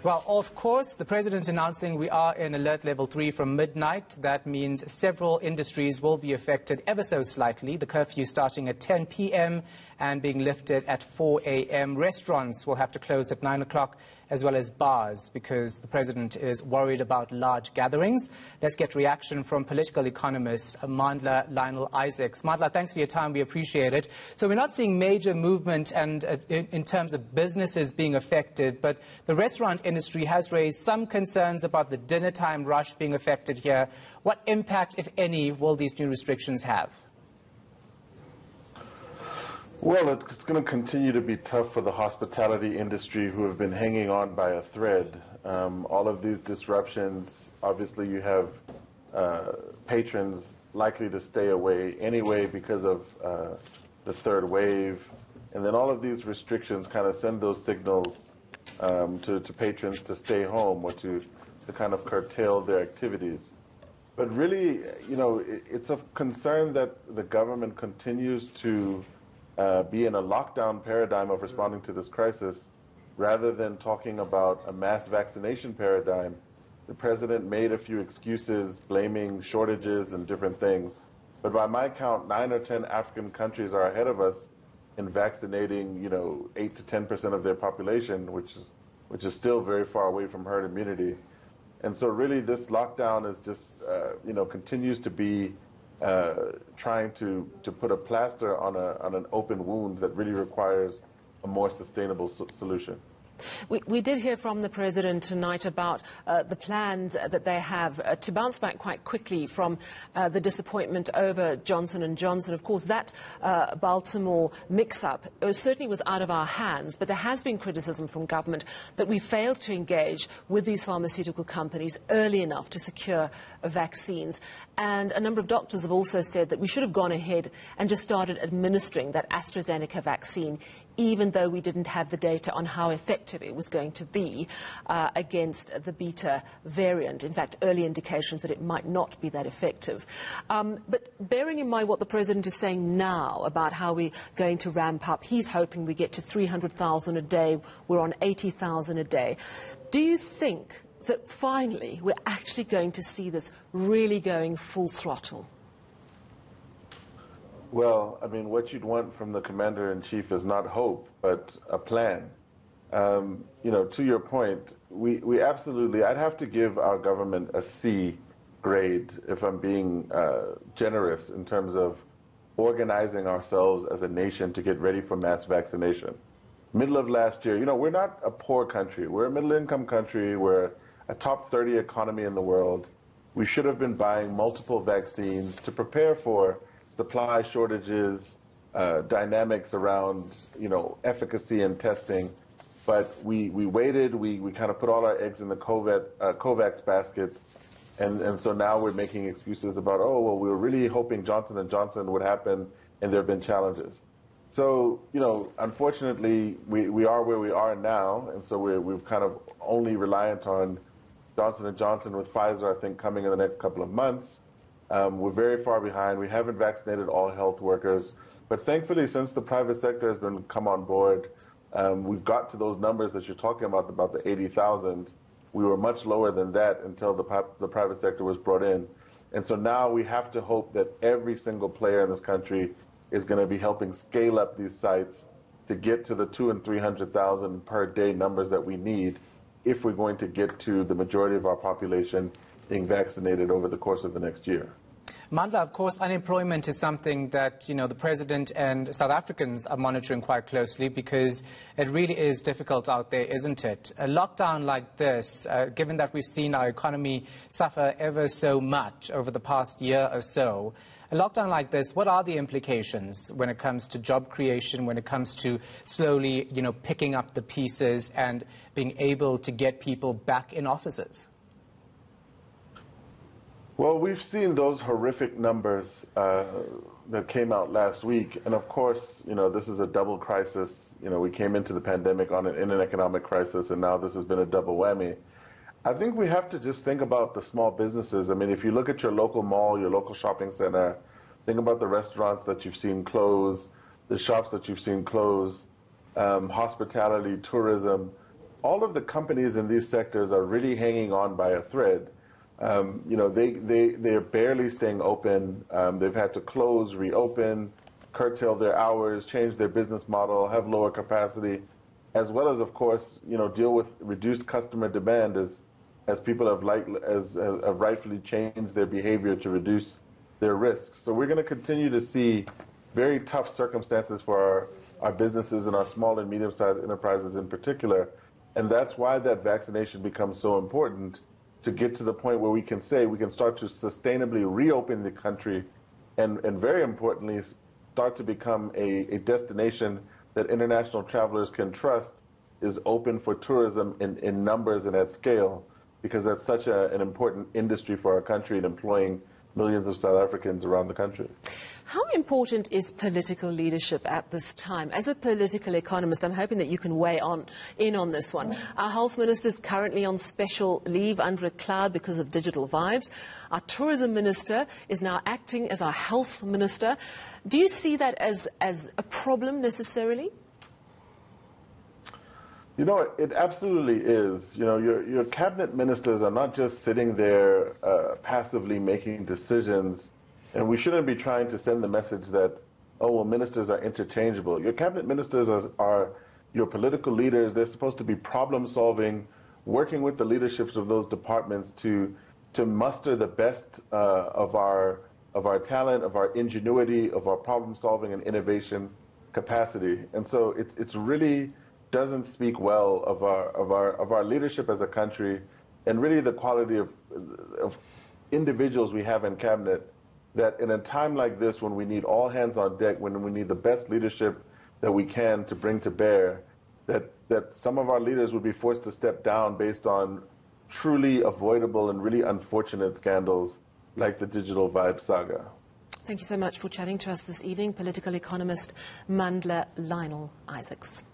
Well, of course, the president announcing we are in alert level 3 from midnight. That means several industries will be affected ever so slightly. The curfew starting at 10 p.m. and being lifted at 4 a.m. Restaurants will have to close at 9 o'clock, as well as bars, because the president is worried about large gatherings. Let's get reaction from political economist Mandla Lionel. Mandla, thanks for your time. We appreciate it. So we're not seeing major movement and in terms of businesses being affected, but the restaurant industry has raised some concerns about the dinner time rush being affected here. What impact, if any, will these new restrictions have? Well, it's going to continue to be tough for the hospitality industry, who have been hanging on by a thread. All of these disruptions, obviously you have patrons likely to stay away anyway because of the third wave. And then all of these restrictions kind of send those signals to patrons to stay home or to kind of curtail their activities. But really, you know, it's a concern that the government continues to be in a lockdown paradigm of responding to this crisis, rather than talking about a mass vaccination paradigm. The president made a few excuses, blaming shortages and different things. But by my count, 9 or 10 African countries are ahead of us in vaccinating, 8 to 10% of their population, which is still very far away from herd immunity. And so really this lockdown is just, continues to be trying to put a plaster on an open wound that really requires a more sustainable solution. We did hear from the president tonight about the plans that they have to bounce back quite quickly from the disappointment over Johnson & Johnson. Of course, that Baltimore mix-up certainly was out of our hands, but there has been criticism from government that we failed to engage with these pharmaceutical companies early enough to secure vaccines. And a number of doctors have also said that we should have gone ahead and just started administering that AstraZeneca vaccine, even though we didn't have the data on how effective it was going to be against the beta variant. In fact, early indications that it might not be that effective. But bearing in mind what the president is saying now about how we're going to ramp up, he's hoping we get to 300,000 a day. We're on 80,000 a day. Do you think that finally we're actually going to see this really going full throttle? Well, I mean, what you'd want from the commander-in-chief is not hope, but a plan. To your point, we absolutely, I'd have to give our government a C grade if I'm being generous in terms of organizing ourselves as a nation to get ready for mass vaccination. Middle of last year, we're not a poor country. We're a middle-income country. We're a top 30 economy in the world. We should have been buying multiple vaccines to prepare for supply shortages, dynamics around, efficacy and testing. But we waited, we kind of put all our eggs in the COVAX basket. And so now we're making excuses about, we were really hoping Johnson & Johnson would happen, and there have been challenges. So, unfortunately, we are where we are now, and so we're kind of only reliant on Johnson & Johnson, with Pfizer, I think, coming in the next couple of months. We're very far behind. We haven't vaccinated all health workers. But thankfully, since the private sector has come on board, we've got to those numbers that you're talking about the 80,000. We were much lower than that until the private sector was brought in. And so now we have to hope that every single player in this country is going to be helping scale up these sites to get to the 200,000 and 300,000 per day numbers that we need if we're going to get to the majority of our population being vaccinated over the course of the next year. Mandla, of course, unemployment is something that, the president and South Africans are monitoring quite closely, because it really is difficult out there, isn't it? A lockdown like this, given that we've seen our economy suffer ever so much over the past year or so, a lockdown like this, what are the implications when it comes to job creation, when it comes to slowly, picking up the pieces and being able to get people back in offices? Well, we've seen those horrific numbers that came out last week. And of course, this is a double crisis. We came into the pandemic in an economic crisis, and now this has been a double whammy. I think we have to just think about the small businesses. I mean, if you look at your local mall, your local shopping center, think about the restaurants that you've seen close, the shops that you've seen close, hospitality, tourism. all of the companies in these sectors are really hanging on by a thread. They're barely staying open. They've had to close, reopen, curtail their hours, change their business model, have lower capacity, as well as, of course, deal with reduced customer demand as people have rightfully changed their behavior to reduce their risks. So we're going to continue to see very tough circumstances for our businesses and our small and medium-sized enterprises in particular. And that's why that vaccination becomes so important, to get to the point where we can say we can start to sustainably reopen the country and very importantly, start to become a destination that international travelers can trust is open for tourism in numbers and at scale, because that's such an important industry for our country and employing millions of South Africans around the country. How important is political leadership at this time? As a political economist, I'm hoping that you can weigh in on this one. Our health minister is currently on special leave under a cloud because of digital vibes. Our tourism minister is now acting as our health minister. Do you see that as a problem necessarily? It absolutely is. Your cabinet ministers are not just sitting there passively making decisions, and we shouldn't be trying to send the message that, ministers are interchangeable. Your cabinet ministers are your political leaders. They're supposed to be problem solving, working with the leaderships of those departments to muster the best of our talent, of our ingenuity, of our problem solving and innovation capacity. And so it's really doesn't speak well of our leadership as a country, and really the quality of individuals we have in cabinet, that in a time like this, when we need all hands on deck, when we need the best leadership that we can to bring to bear, that some of our leaders would be forced to step down based on truly avoidable and really unfortunate scandals like the digital vibe saga. Thank you so much for chatting to us this evening, political economist Mandla Lionel Isaacs.